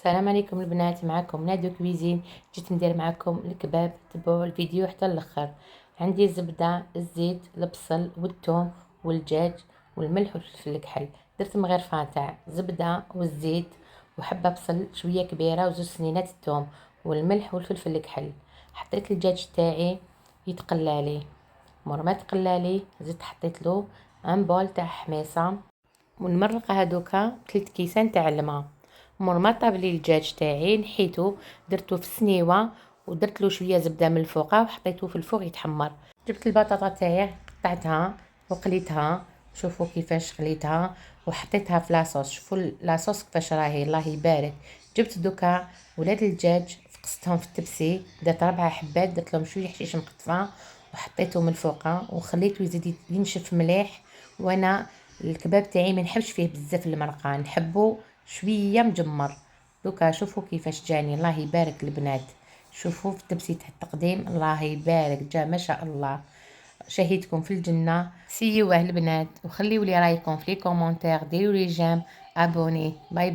السلام عليكم البنات، معكم نادو كويزين. جيت ندير معكم الكباب. تبعوا الفيديو حتى الاخر. عندي الزبده، الزيت، البصل والثوم والدجاج والملح والفلفل الكحل. درت من غير فاتع زبده والزيت وحبه بصل شويه كبيره وزوج سنينات الثوم والملح والفلفل الكحل. حطيت الدجاج تاعي يتقلالي. مور ما تقلالي زدت حطيت له ان بول تاع حميصه ونمرقه هذوكا 3 كيسان تاع الماء. مور ما طاب لي الدجاج تاعي نحيته درته في السنيوه ودرت له شويه زبده من الفوقه وحطيته في الفوق يتحمر. جبت البطاطا تاعي قطعتها وقليتها. شوفوا كيفاش قليتها وحطيتها في لاصوص. شوفوا لاصوص كيفاش راهي، الله يبارك. جبت دوكا ولاد الدجاج فقستهم في التبسي، درت 4 حبات، درت لهم شويه حشيش مقطفه وحطيته من فوقه وخليته يزيد ينشف مليح. وانا الكباب تاعي ما نحبش فيه بزاف المرقه، نحبه شويه مجمر. دوكا شوفوا كيفاش جاني، الله يبارك البنات. شوفوا في التبسيط التقديم، الله يبارك، جا ما شاء الله. شهيتكم في الجنه. سيوه البنات، وخليوا لي رايكم في لي كومونتير، ديروا لي جيم، ابوني. باي باي.